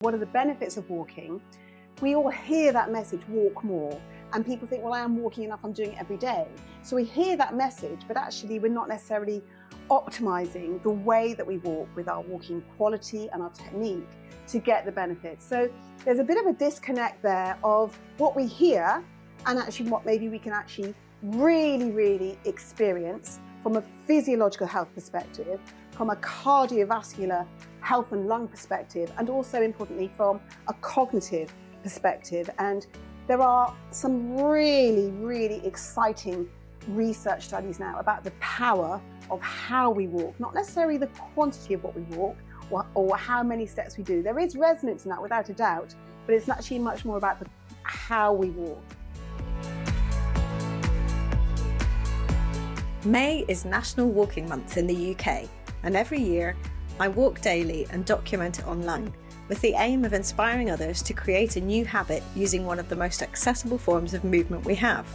What are the benefits of walking? We all hear that message, walk more. And people think, well, I am walking enough, I'm doing it every day. So we hear that message, but actually we're not necessarily optimizing the way that we walk with our walking quality and our technique to get the benefits. So there's a bit of a disconnect there of what we hear and actually what maybe we can actually really experience from a physiological health perspective, from a cardiovascular health and lung perspective, and also importantly from a cognitive perspective. And there are some really exciting research studies now about the power of how we walk, not necessarily the quantity of what we walk or how many steps we do. There is resonance in that without a doubt, but it's actually much more about how we walk. May is National Walking Month in the UK, and every year I walk daily and document it online with the aim of inspiring others to create a new habit using one of the most accessible forms of movement we have,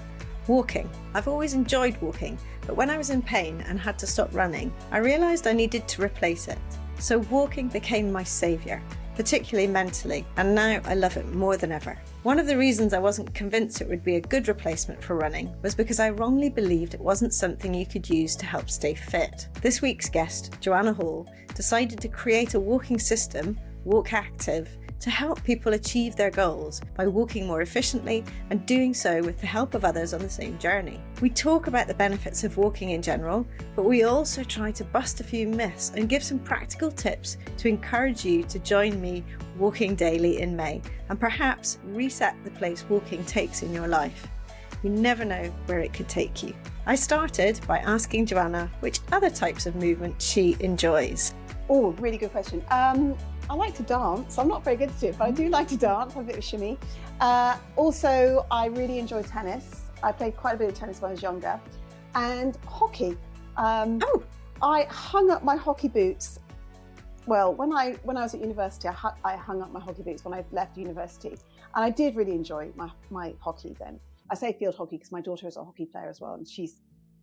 walking. I've always enjoyed walking, but when I was in pain and had to stop running, I realised I needed to replace it. So walking became my saviour, particularly mentally, and now I love it more than ever. One of the reasons I wasn't convinced it would be a good replacement for running was because I wrongly believed it wasn't something you could use to help stay fit. This week's guest, Joanna Hall, decided to create a walking system, Walk Active, to help people achieve their goals by walking more efficiently and doing so with the help of others on the same journey. We talk about the benefits of walking in general, but we also try to bust a few myths and give some practical tips to encourage you to join me walking daily in May and perhaps reset the place walking takes in your life. You never know where it could take you. I started by asking Joanna which other types of movement she enjoys. Oh, really good question. I like to dance. I'm not very good at it, but I do like to dance. I'm a bit of a shimmy. Also, I really enjoy tennis. I played quite a bit of tennis when I was younger. And hockey. I hung up my hockey boots. Well, when I was at university, I hung up my hockey boots when I left university. And I did really enjoy my hockey then. I say field hockey because my daughter is a hockey player as well, and she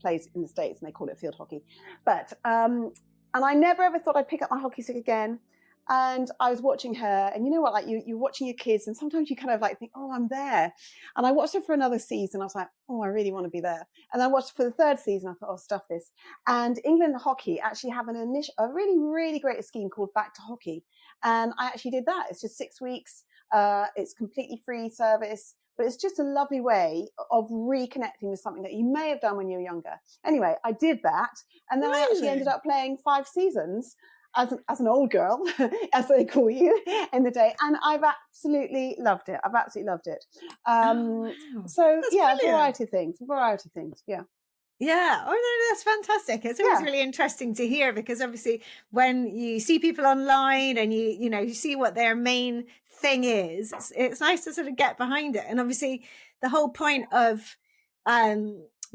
plays in the States and they call it field hockey. But, and I never ever thought I'd pick up my hockey stick again. And I was watching her, and you know what, like you're watching your kids, and sometimes you kind of like think, oh, I'm there. And I watched her for another season. I was like, oh, I really want to be there. And I watched for the third season. I thought, oh, stuff this. And England Hockey actually have a really great scheme called Back to Hockey. And I actually did that. It's just 6 weeks. It's completely free service. But it's just a lovely way of reconnecting with something that you may have done when you were younger. Anyway, I did that. And then I actually ended up playing 5 seasons as an old girl, as they call you in the day. And I've absolutely loved it. Wow. So That's yeah, brilliant. variety of things. Yeah. Yeah. Oh, no, that's fantastic. It's always really interesting to hear, because obviously when you see people online and you see what their main thing is, it's nice to sort of get behind it. And obviously the whole point of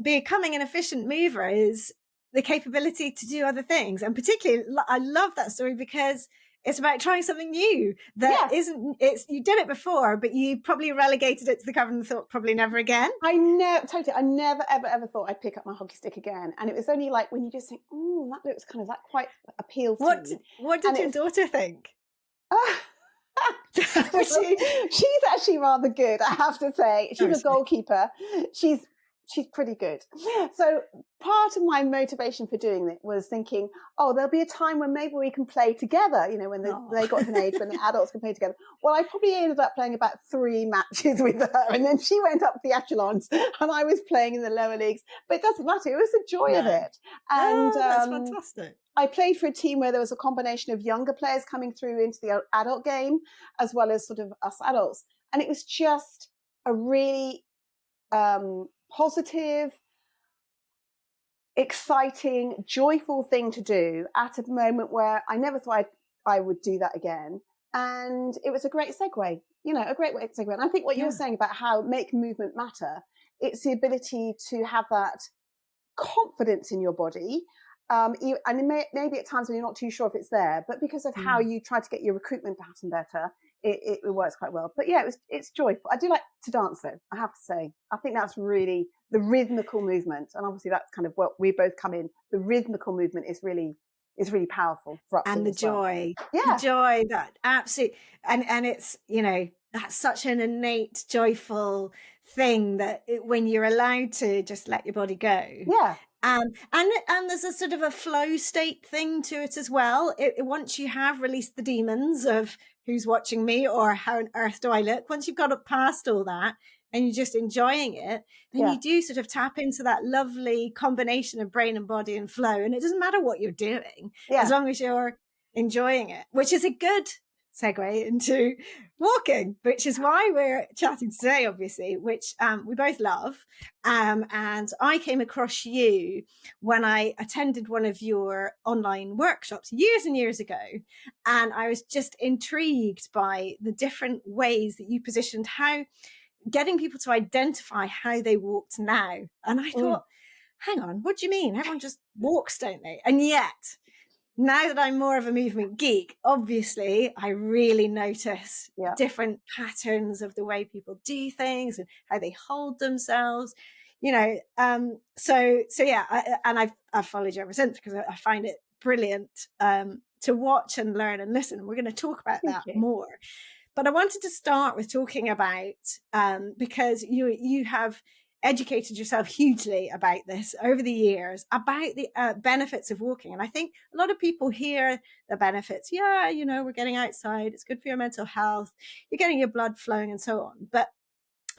becoming an efficient mover is the capability to do other things. And particularly I love that story because it's about trying something new that you did it before, but you probably relegated it to the cupboard and thought probably never again. I never ever thought I'd pick up my hockey stick again. And it was only like when you just think, oh, that looks kind of, that quite appeals to me. What did your daughter think? Well, she's actually rather good, I have to say. She's a goalkeeper. She's pretty good. So part of my motivation for doing it was thinking, oh, there'll be a time when maybe we can play together, when they got to an age when the adults can play together. Well, I probably ended up playing about 3 matches with her, and then she went up the echelons and I was playing in the lower leagues. But it doesn't matter. It was the joy of it. And that's fantastic. I played for a team where there was a combination of younger players coming through into the adult game, as well as sort of us adults. And it was just a really positive, exciting, joyful thing to do at a moment where I never thought I would do that again. And it was a great segue, a great way to segue. And I think what you're saying about how make movement matter, it's the ability to have that confidence in your body. And maybe at times when you're not too sure if it's there, but because of how you try to get your recruitment pattern better, it works quite well. But yeah, it's joyful. I do like to dance though, I have to say. I think that's really the rhythmical movement. And obviously that's kind of what we both come in. The rhythmical movement is really is really powerful for And upskilling as well. the Yeah. joy that absolutely, and it's, that's such an innate, joyful thing that when you're allowed to just let your body go. Yeah. And there's a sort of a flow state thing to it as well. Once you have released the demons of who's watching me or how on earth do I look, once you've got up past all that and you're just enjoying it, then Yeah. you do sort of tap into that lovely combination of brain and body and flow. And it doesn't matter what you're doing, as long as you're enjoying it, which is a good segue into walking, which is why we're chatting today, obviously, which we both love. And I came across you when I attended one of your online workshops years and years ago. And I was just intrigued by the different ways that you positioned how getting people to identify how they walked now. And I thought, hang on, what do you mean? Everyone just walks, don't they? And yet, now that I'm more of a movement geek, obviously, I really notice different patterns of the way people do things and how they hold themselves. So yeah, I've followed you ever since because I find it brilliant to watch and learn and listen. We're going to talk about that more. But I wanted to start with talking about, because you have educated yourself hugely about this over the years, about the benefits of walking. And I think a lot of people hear the benefits. Yeah, we're getting outside. It's good for your mental health. You're getting your blood flowing and so on. But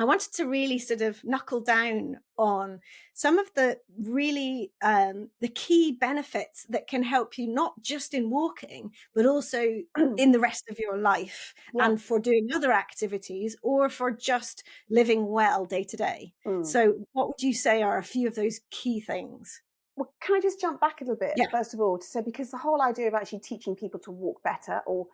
I wanted to really sort of knuckle down on some of the really the key benefits that can help you not just in walking, but also in the rest of your life and for doing other activities or for just living well day to day. So what would you say are a few of those key things? Well, can I just jump back a little bit, first of all, to say, because the whole idea of actually teaching people to walk better, or,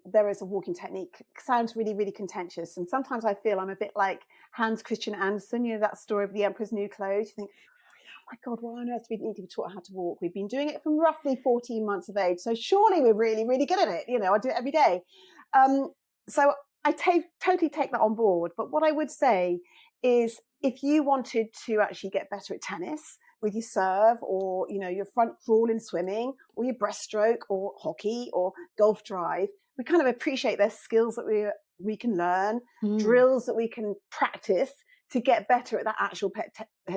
there is a walking technique, sounds really, really contentious. And sometimes I feel I'm a bit like Hans Christian Andersen, that story of the Emperor's New Clothes. You think, oh my God, why on earth do we need to be taught how to walk? We've been doing it from roughly 14 months of age. So surely we're really, really good at it. I do it every day. So I totally take that on board. But what I would say is if you wanted to actually get better at tennis, with your serve or, your front crawl in swimming or your breaststroke or hockey or golf drive, we kind of appreciate there's skills that we can learn, drills that we can practice to get better at that actual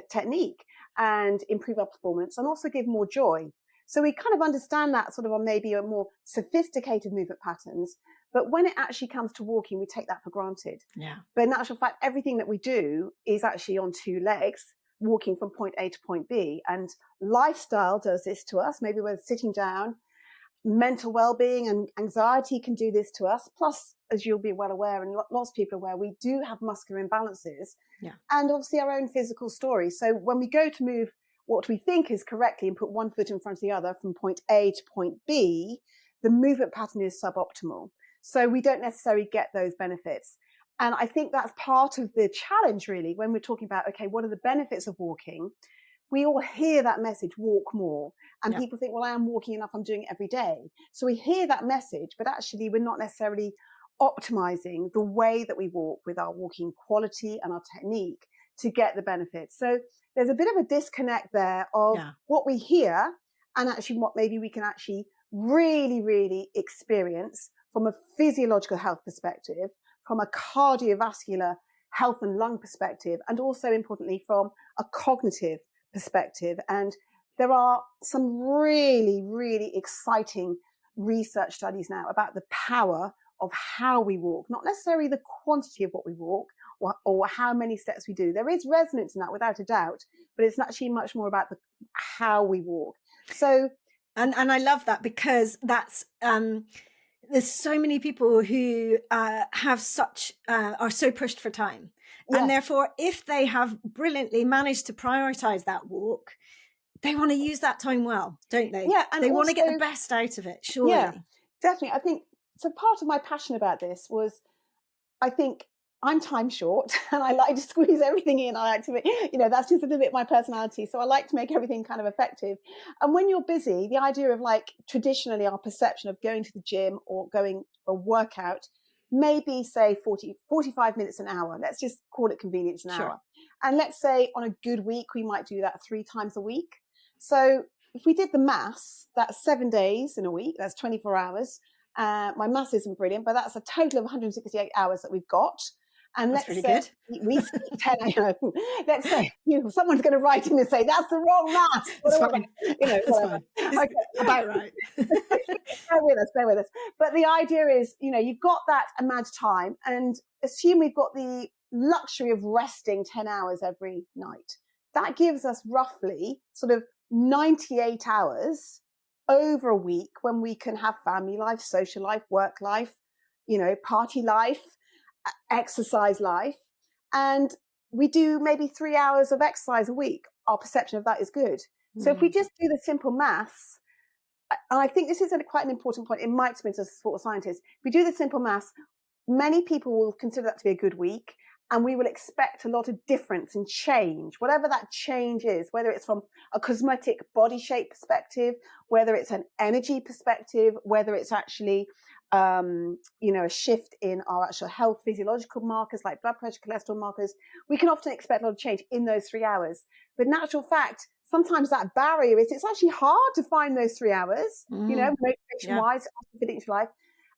technique and improve our performance and also give more joy. So we kind of understand that sort of on maybe a more sophisticated movement patterns. But when it actually comes to walking, we take that for granted. Yeah. But in actual fact, everything that we do is actually on two legs, walking from point A to point B. And lifestyle does this to us. Maybe we're sitting down. Mental well-being and anxiety can do this to us. Plus, as you'll be well aware, and lots of people are aware, we do have muscular imbalances. Yeah. And obviously our own physical story. So when we go to move what we think is correctly and put one foot in front of the other from point A to point B, the movement pattern is suboptimal. So we don't necessarily get those benefits. And I think that's part of the challenge, really, when we're talking about, okay, what are the benefits of walking? We all hear that message, walk more. And people think, well, I am walking enough, I'm doing it every day. So we hear that message, but actually we're not necessarily optimizing the way that we walk with our walking quality and our technique to get the benefits. So there's a bit of a disconnect there of what we hear and actually what maybe we can actually really, really experience from a physiological health perspective, from a cardiovascular health and lung perspective, and also importantly from a cognitive perspective. And there are some really, really exciting research studies now about the power of how we walk, not necessarily the quantity of what we walk or how many steps we do. There is resonance in that without a doubt, but it's actually much more about how we walk. So, and I love that because that's, there's so many people who have are so pushed for time. And therefore, if they have brilliantly managed to prioritize that walk, they want to use that time well, don't they? Yeah. And they also want to get the best out of it, surely. Yeah, definitely. I think, so part of my passion about this was, I think I'm time short and I like to squeeze everything in. I like to make, that's just a little bit my personality. So I like to make everything kind of effective. And when you're busy, the idea of like traditionally our perception of going to the gym or going for a workout, maybe say 45 minutes an hour. Let's just call it convenience an hour. And let's say on a good week, we might do that 3 times a week. So if we did the maths, that's 7 days in a week, that's 24 hours. My maths isn't brilliant, but that's a total of 168 hours that we've got. And That's let's pretty say good. we sleep 10, let's say someone's going to write in and say, that's the wrong maths. It's fine. It's Whatever. fine. It's Okay. about right. Bear with us. But the idea is, you've got that amount of time, and assume we've got the luxury of resting 10 hours every night. That gives us roughly sort of 98 hours over a week when we can have family life, social life, work life, party life, exercise life. And we do maybe 3 hours of exercise a week. Our perception of that is good. So if we just do the simple maths, and I think this is quite an important point in my experience as a sports scientist, if we do the simple maths, many people will consider that to be a good week, and we will expect a lot of difference and change, whatever that change is, whether it's from a cosmetic body shape perspective, whether it's an energy perspective, whether it's actually a shift in our actual health physiological markers like blood pressure, cholesterol markers. We can often expect a lot of change in those 3 hours. But in actual fact, sometimes that barrier is it's actually hard to find those 3 hours, motivation-wise, fitting into life.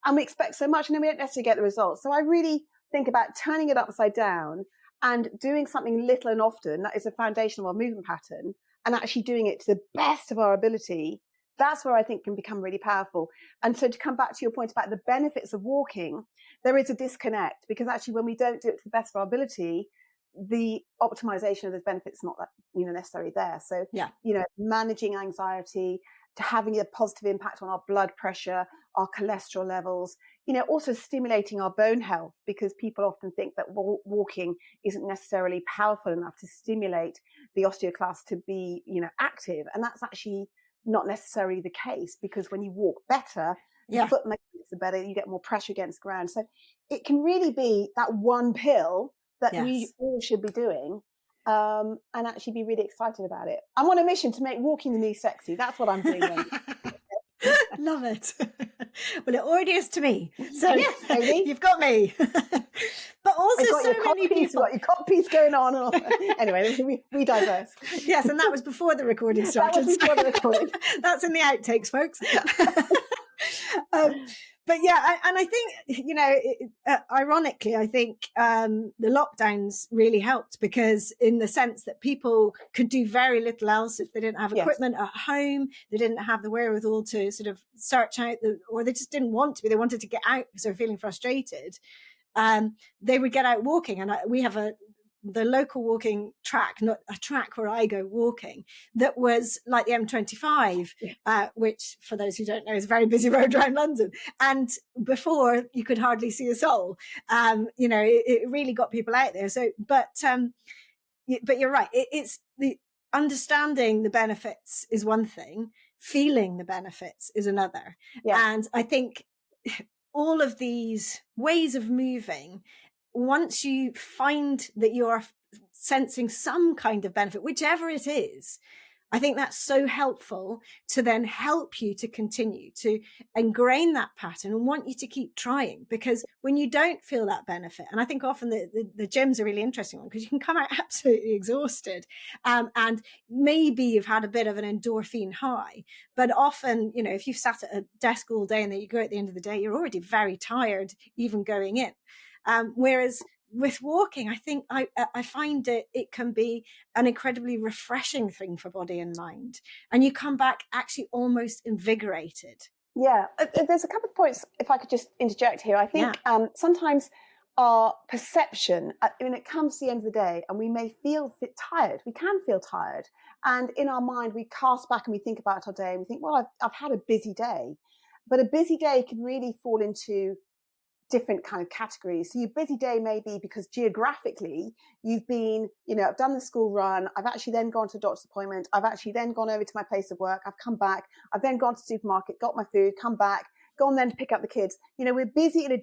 And we expect so much, and then we don't necessarily get the results. So I really think about turning it upside down and doing something little and often that is a foundation of our movement pattern, and actually doing it to the best of our ability. That's where I think can become really powerful. And so to come back to your point about the benefits of walking, there is a disconnect, because actually when we don't do it to the best of our ability, the optimization of those benefits not that necessarily there. So managing anxiety, to having a positive impact on our blood pressure, our cholesterol levels, also stimulating our bone health, because people often think that walking isn't necessarily powerful enough to stimulate the osteoclast to be active, and that's actually not necessarily the case, because when you walk better, your foot mechanics are better, you get more pressure against the ground. So it can really be that one pill that we all should be doing, and actually be really excited about it. I'm on a mission to make walking the new sexy. That's what I'm doing. Love it. Well, it already is to me. So yes, baby. You've got me. But also so many people. You've got your piece going on. Anyway, we diverse. Yes, and that was before the recording started. That was before the recording. That's in the outtakes, folks. But yeah, and I think, ironically, I think the lockdowns really helped, because in the sense that people could do very little else if they didn't have equipment at home, they didn't have the wherewithal to sort of search out, or they just didn't want to be, they wanted to get out because they're feeling frustrated. They would get out walking, and we have the local walking track, not a track where I go walking, that was like the M25, which, for those who don't know, is a very busy road around London. And before, you could hardly see a soul. It really got people out there. So, but you're right. It's the understanding the benefits is one thing, feeling the benefits is another. Yeah. And I think all of these ways of moving, once you find that you're sensing some kind of benefit, whichever it is, I think that's so helpful to then help you to continue to ingrain that pattern and want you to keep trying. Because when you don't feel that benefit, and I think often the gym's a really interesting one, because you can come out absolutely exhausted, and maybe you've had a bit of an endorphin high, but often, if you've sat at a desk all day and then you go at the end of the day, you're already very tired even going in. Whereas with walking, I think I find it can be an incredibly refreshing thing for body and mind, and you come back actually almost invigorated. Yeah, there's a couple of points, if I could just interject here. I think sometimes our perception, when it comes to the end of the day, and we may feel tired, we can feel tired, and in our mind we cast back and we think about our day and we think, well, I've had a busy day, but a busy day can really fall into different kind of categories. So your busy day may be because geographically you've been, I've done the school run, I've actually then gone to a doctor's appointment, I've actually then gone over to my place of work, I've come back, I've then gone to the supermarket, got my food, come back, gone then to pick up the kids. We're busy in a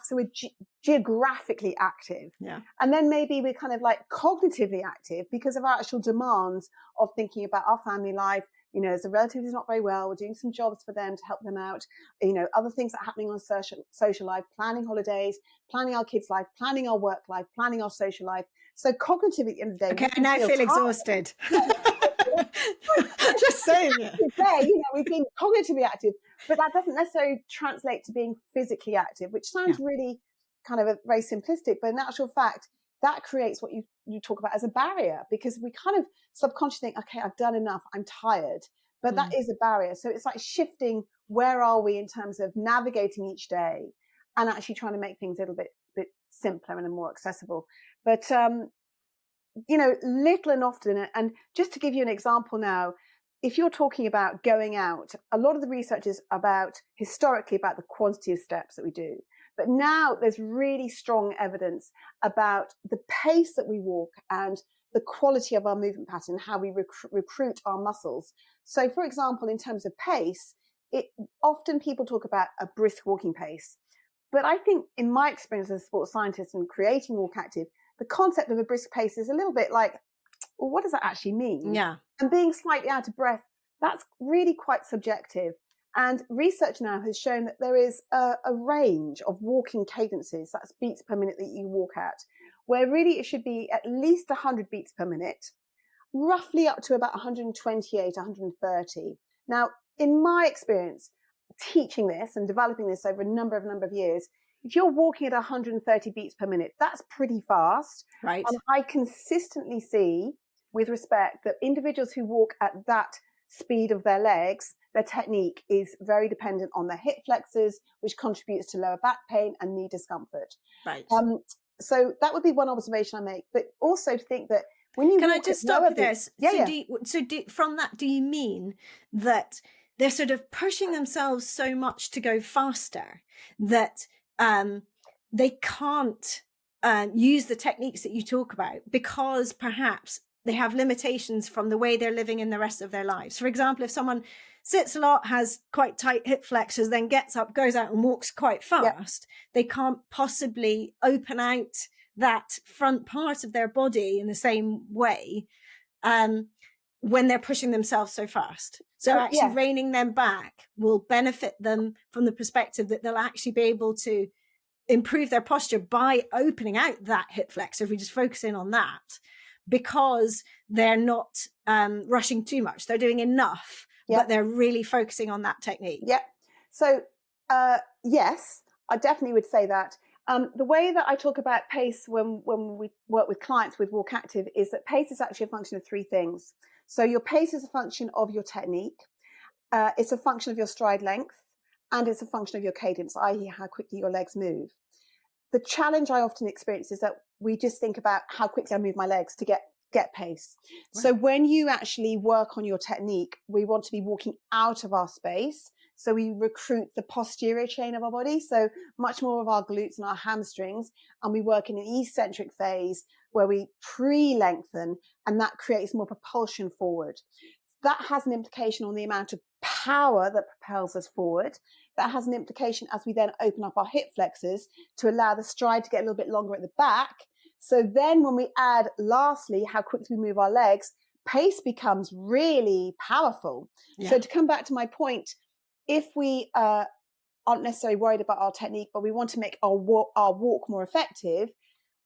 so we're geographically active. Yeah. And then maybe we're kind of like cognitively active because of our actual demands of thinking about our family life. As a relative who's not very well, we're doing some jobs for them to help them out. Other things that are happening on social life, planning holidays, planning our kids' life, planning our work life, planning our social life. So cognitively at the end of the day. Okay, I now feel exhausted. Just saying it. We've been cognitively active, but that doesn't necessarily translate to being physically active, which sounds really kind of very simplistic, but in actual fact, that creates what you talk about as a barrier, because we kind of subconsciously think, okay, I've done enough, I'm tired, but that is a barrier. So it's like shifting, where are we in terms of navigating each day and actually trying to make things a little bit simpler and more accessible. But little and often, and just to give you an example now, if you're talking about going out, a lot of the research is historically about the quantity of steps that we do. But now there's really strong evidence about the pace that we walk and the quality of our movement pattern, how we recruit our muscles. So, for example, in terms of pace, often people talk about a brisk walking pace. But I think in my experience as a sports scientist and creating Walk Active, the concept of a brisk pace is a little bit like, well, what does that actually mean? Yeah. And being slightly out of breath, that's really quite subjective. And research now has shown that there is a range of walking cadences, that's beats per minute that you walk at, where really it should be at least 100 beats per minute, roughly up to about 128, 130. Now, in my experience, teaching this and developing this over a number of years, if you're walking at 130 beats per minute, that's pretty fast. Right. And I consistently see, with respect, that individuals who walk at that speed of their legs, their technique is very dependent on their hip flexors, which contributes to lower back pain and knee discomfort. Right. So that would be one observation I make. But also to think that when you can I just stop you there? From that, do you mean that they're sort of pushing themselves so much to go faster that they can't use the techniques that you talk about because perhaps they have limitations from the way they're living in the rest of their lives? For example, if someone sits a lot, has quite tight hip flexors, then gets up, goes out and walks quite fast, they can't possibly open out that front part of their body in the same way when they're pushing themselves so fast. So actually reining them back will benefit them from the perspective that they'll actually be able to improve their posture by opening out that hip flexor, if we just focus in on that, because they're not rushing too much. They're doing enough, but they're really focusing on that technique. Yeah. So, yes, I definitely would say that. The way that I talk about pace when we work with clients with Walk Active is that pace is actually a function of three things. So your pace is a function of your technique, it's a function of your stride length, and it's a function of your cadence, i.e. how quickly your legs move. The challenge I often experience is that we just think about how quickly I move my legs to get pace. Right. So when you actually work on your technique, we want to be walking out of our space. So we recruit the posterior chain of our body, so much more of our glutes and our hamstrings, and we work in an eccentric phase where we pre-lengthen, and that creates more propulsion forward. That has an implication on the amount of power that propels us forward. That has an implication as we then open up our hip flexors to allow the stride to get a little bit longer at the back. So then when we add, lastly, how quickly we move our legs, pace becomes really powerful. Yeah. So to come back to my point, if we aren't necessarily worried about our technique, but we want to make our walk more effective,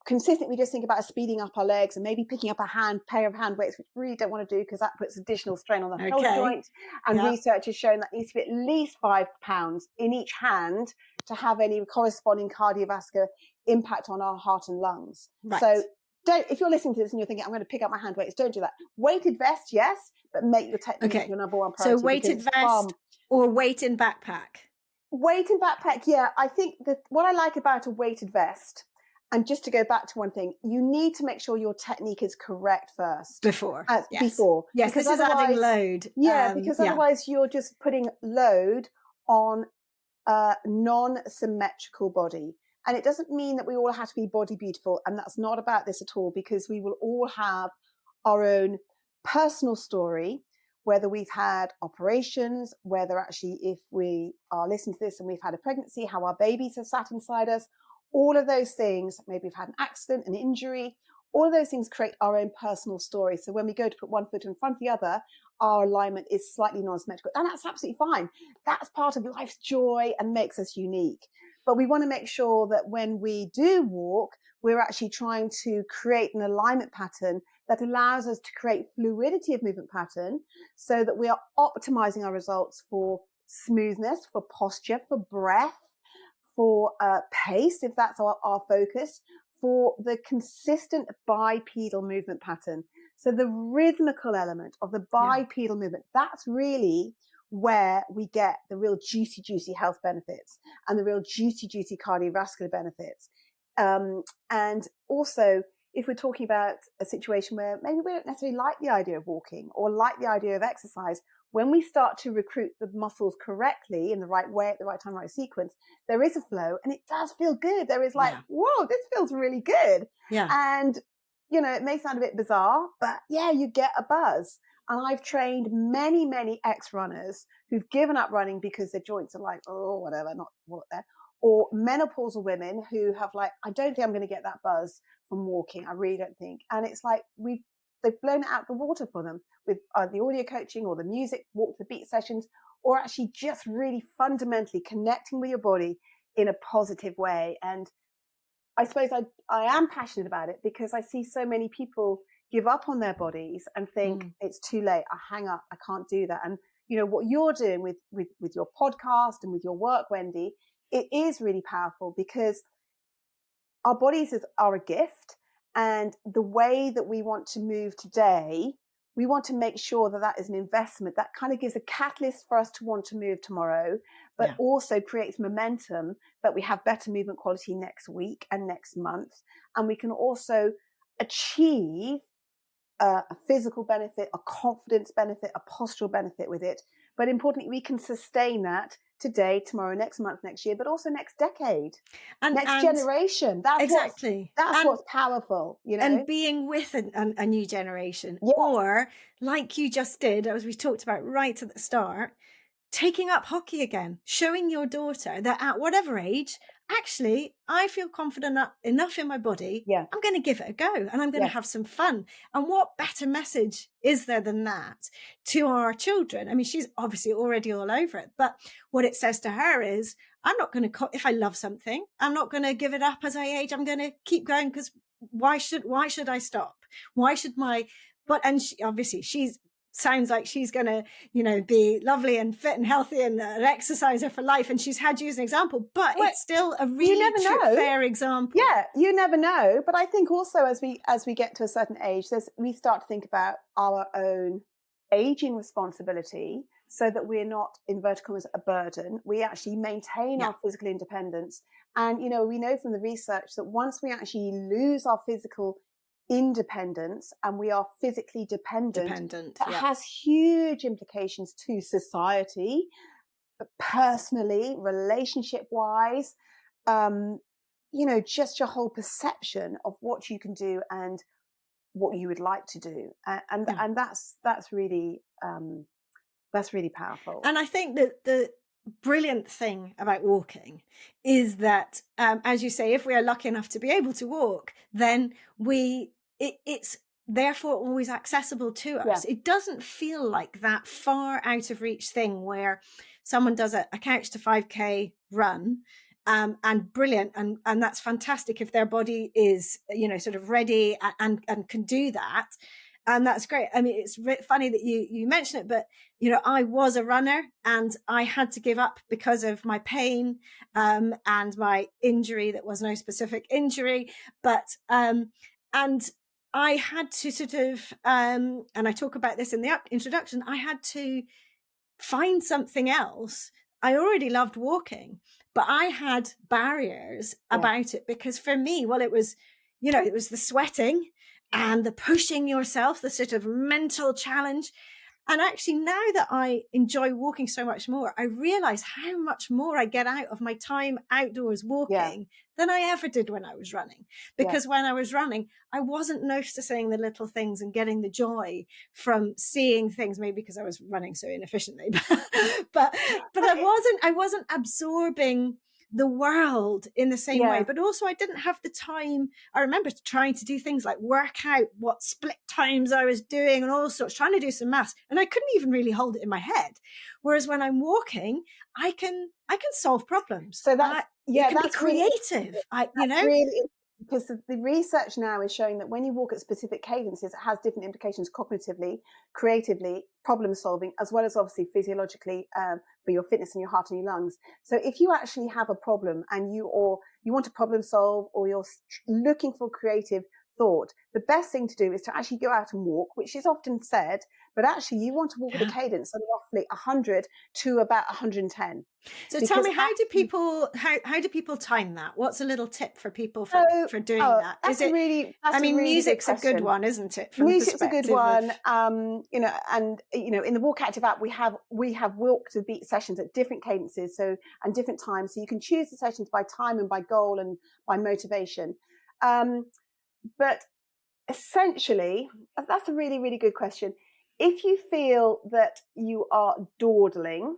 consistently we just think about speeding up our legs and maybe picking up a pair of hand weights, which we really don't want to do because that puts additional strain on the shoulder joint. And research has shown that needs to be at least 5 pounds in each hand to have any corresponding cardiovascular impact on our heart and lungs. Right. So if you're listening to this and you're thinking, I'm going to pick up my hand weights, don't do that. Weighted vest, yes, but make your technique your number one priority. So weighted vest or weight in backpack? Weight in backpack, yeah. I think that what I like about a weighted vest, and just to go back to one thing, you need to make sure your technique is correct first. Before. Before. Yes, because this is adding load. Yeah, because otherwise you're just putting load on a non-symmetrical body. And it doesn't mean that we all have to be body beautiful. And that's not about this at all, because we will all have our own personal story, whether we've had operations, whether actually if we are listening to this and we've had a pregnancy, how our babies have sat inside us. All of those things, maybe we've had an accident, an injury, all of those things create our own personal story. So when we go to put one foot in front of the other, our alignment is slightly non-symmetrical. And that's absolutely fine. That's part of life's joy and makes us unique. But we want to make sure that when we do walk, we're actually trying to create an alignment pattern that allows us to create fluidity of movement pattern so that we are optimizing our results for smoothness, for posture, for breath, for pace, if that's our focus, for the consistent bipedal movement pattern. So the rhythmical element of the bipedal movement, that's really where we get the real juicy health benefits and the real juicy cardiovascular benefits. And also, if we're talking about a situation where maybe we don't necessarily like the idea of walking or like the idea of exercise, when we start to recruit the muscles correctly in the right way, at the right time, right sequence, there is a flow and it does feel good. There is like, whoa, this feels really good. Yeah. And, it may sound a bit bizarre, but you get a buzz. And I've trained many ex-runners who've given up running because their joints are like, oh, whatever, not what there. Or menopausal women who have like, I don't think I'm going to get that buzz from walking. I really don't think. And it's like they've blown it out the water for them with the audio coaching or the music, walk to the beat sessions, or actually just really fundamentally connecting with your body in a positive way. And I suppose I am passionate about it because I see so many people give up on their bodies and think it's too late. I hang up. I can't do that. And what you're doing with your podcast and with your work, Wendy, it is really powerful because our bodies are a gift. And the way that we want to move today, we want to make sure that is an investment that kind of gives a catalyst for us to want to move tomorrow, but also creates momentum that we have better movement quality next week and next month. And we can also achieve a physical benefit, a confidence benefit, a postural benefit with it. But importantly, we can sustain that today, tomorrow, next month, next year, but also next decade, and next generation. That's exactly. That's what's powerful, And being with a new generation, or like you just did, as we talked about right at the start, taking up hockey again, showing your daughter that at whatever age, actually, I feel confident enough in my body. I'm going to give it a go and I'm going to have some fun. And what better message is there than that to our children? I mean, she's obviously already all over it, but what it says to her is, I'm not going to, if I love something, I'm not going to give it up as I age. I'm going to keep going because why should I stop? Why should and she, obviously sounds like she's going to, be lovely and fit and healthy and an exerciser for life. And she's had you as an example, but it's still a really fair example. Yeah, you never know. But I think also as we get to a certain age, we start to think about our own aging responsibility so that we're not, inverted commas, a burden. We actually maintain our physical independence. And, we know from the research that once we actually lose our physical independence and we are physically dependent, that has huge implications to society, personally, relationship wise, just your whole perception of what you can do and what you would like to do, and that's really powerful. And I think that the brilliant thing about walking is that, as you say, if we are lucky enough to be able to walk, then it's therefore always accessible to us. It doesn't feel like that far out of reach thing where someone does a couch to 5K run, and brilliant, and that's fantastic if their body is sort of ready and can do that. And that's great. I mean, it's funny that you mention it, but, I was a runner and I had to give up because of my pain, and my injury that was no specific injury. But, and I had to sort of, and I talk about this in the introduction, I had to find something else. I already loved walking, but I had barriers about it because for me, it was, it was the sweating and the pushing yourself, the sort of mental challenge. And actually, now that I enjoy walking so much more, I realize how much more I get out of my time outdoors walking than I ever did when I was running. Because when I was running, I wasn't noticing the little things and getting the joy from seeing things, maybe because I was running so inefficiently, but I wasn't absorbing the world in the same way. Yeah. But also I didn't have the time. I remember trying to do things like work out what split times I was doing and all sorts, trying to do some maths. And I couldn't even really hold it in my head. Whereas when I'm walking, I can solve problems. So that's, you can be that's really, creative. You know? really, because the research now is showing that when you walk at specific cadences, it has different implications cognitively, creatively, problem solving, as well as obviously physiologically, for your fitness and your heart and your lungs. So if you actually have a problem and you want to problem solve, or you're looking for creative thought, the best thing to do is to actually go out and walk, which is often said, but actually you want to walk at a cadence of roughly 100 to about 110. So tell me, how do people time that? What's a little tip for people for doing that? That's a really music's good a good one, isn't it? Music's a good one. In the Walk Active app, we have walk to beat sessions at different cadences, and different times. So you can choose the sessions by time and by goal and by motivation. But essentially, that's a really, really good question. If you feel that you are dawdling,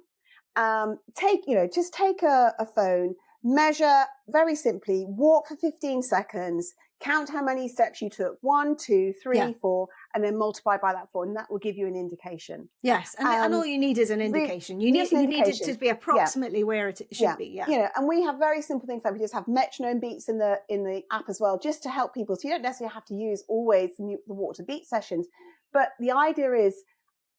take a phone, measure very simply, walk for 15 seconds, count how many steps you took, 1, 2, 3, 4, and then multiply by that 4, and that will give you an indication. Yes, and all you need is an indication. You need it to be approximately where it should be. Yeah, and we have very simple things like we just have metronome beats in the app as well, just to help people. So you don't necessarily have to use always the walk to beat sessions, but the idea is,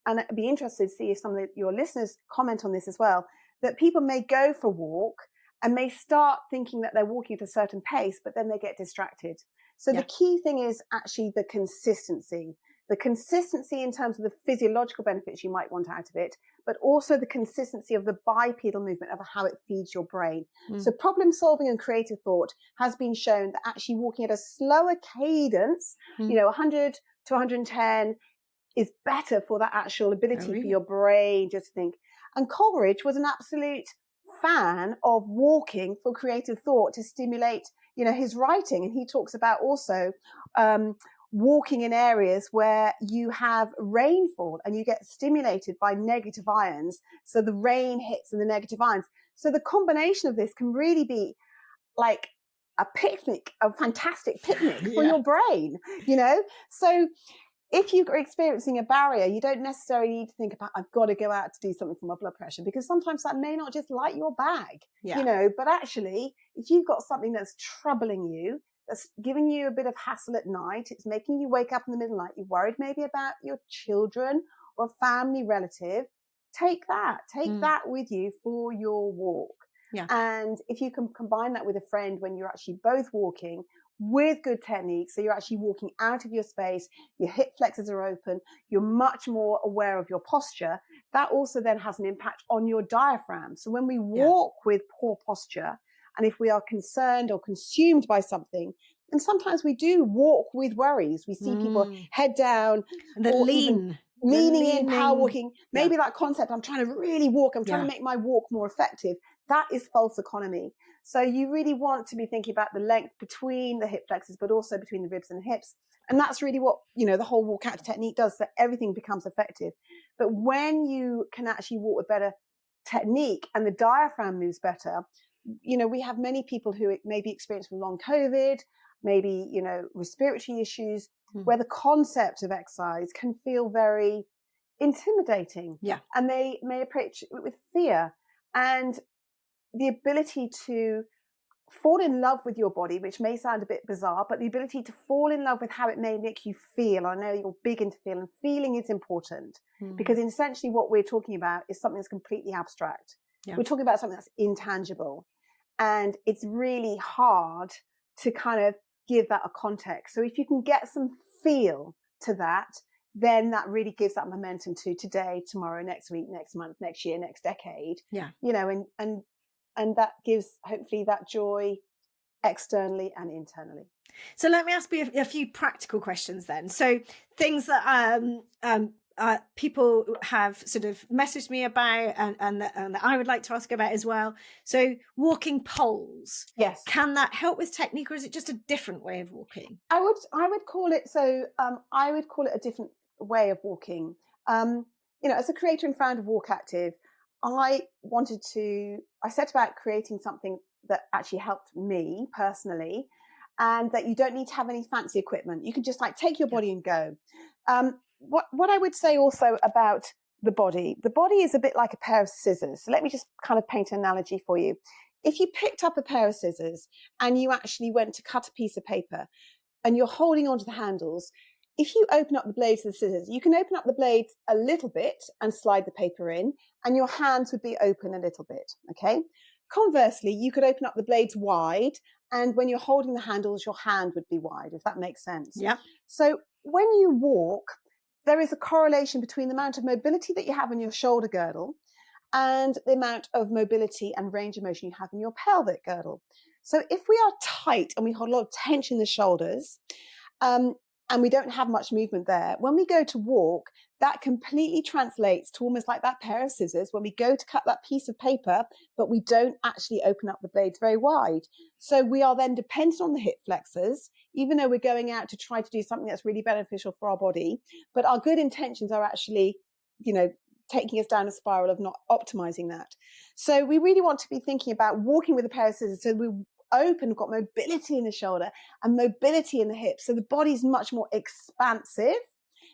and I'd be interested to see if some of your listeners comment on this as well, that people may go for a walk and may start thinking that they're walking at a certain pace, but then they get distracted. So the key thing is actually the consistency in terms of the physiological benefits you might want out of it, but also the consistency of the bipedal movement of how it feeds your brain. So problem solving and creative thought has been shown that actually walking at a slower cadence, 100 to 110, is better for that actual ability for your brain just to think. And Coleridge was an absolute fan of walking for creative thought to stimulate, his writing. And he talks about also walking in areas where you have rainfall and you get stimulated by negative ions. So the rain hits and the negative ions. So the combination of this can really be like a fantastic picnic for your brain, So if you're experiencing a barrier, you don't necessarily need to think about, I've got to go out to do something for my blood pressure, because sometimes that may not just light your bag, but actually, if you've got something that's troubling you, that's giving you a bit of hassle at night, it's making you wake up in the middle of the night, you're worried maybe about your children or a family relative, take that with you for your walk. Yeah. And if you can combine that with a friend when you're actually both walking with good techniques, so you're actually walking out of your space, your hip flexors are open, you're much more aware of your posture, that also then has an impact on your diaphragm. So when we walk with poor posture, and if we are concerned or consumed by something, and sometimes we do walk with worries, we see people head down, leaning in, power walking, maybe that concept, I'm trying to really walk, I'm trying to make my walk more effective. That is false economy. So you really want to be thinking about the length between the hip flexors, but also between the ribs and the hips. And that's really what, the whole walk out technique does, that everything becomes effective. But when you can actually walk with better technique and the diaphragm moves better, we have many people who maybe experience from long COVID, maybe, respiratory issues, where the concept of exercise can feel very intimidating. Yeah. And they may approach it with fear. And the ability to fall in love with your body, which may sound a bit bizarre, but the ability to fall in love with how it may make you feel. I know you're big into feeling. Feeling is important because essentially what we're talking about is something that's completely abstract. Yeah. We're talking about something that's intangible. And it's really hard to kind of give that a context. So if you can get some feel to that, then that really gives that momentum to today, tomorrow, next week, next month, next year, next decade. Yeah. And that gives hopefully that joy externally and internally. So let me ask you a few practical questions then. So things that people have sort of messaged me about and that I would like to ask about as well. So walking poles. Yes. Can that help with technique, or is it just a different way of walking? I would call it a different way of walking. As a creator and founder of Walk Active, I set about creating something that actually helped me personally, and that you don't need to have any fancy equipment. You can just like take your body and go. What I would say also about the body is a bit like a pair of scissors. So let me just kind of paint an analogy for you. If you picked up a pair of scissors and you actually went to cut a piece of paper and you're holding onto the handles, if you open up the blades of the scissors, you can open up the blades a little bit and slide the paper in, and your hands would be open a little bit, okay? Conversely, you could open up the blades wide, and when you're holding the handles, your hand would be wide, if that makes sense. Yeah. So when you walk, there is a correlation between the amount of mobility that you have in your shoulder girdle and the amount of mobility and range of motion you have in your pelvic girdle. So if we are tight and we hold a lot of tension in the shoulders, and we don't have much movement there, when we go to walk, that completely translates to almost like that pair of scissors when we go to cut that piece of paper, but we don't actually open up the blades very wide. So we are then dependent on the hip flexors, even though we're going out to try to do something that's really beneficial for our body. But our good intentions are actually, taking us down a spiral of not optimizing that. So we really want to be thinking about walking with a pair of scissors so we open, we've got mobility in the shoulder and mobility in the hips. So the body's much more expansive.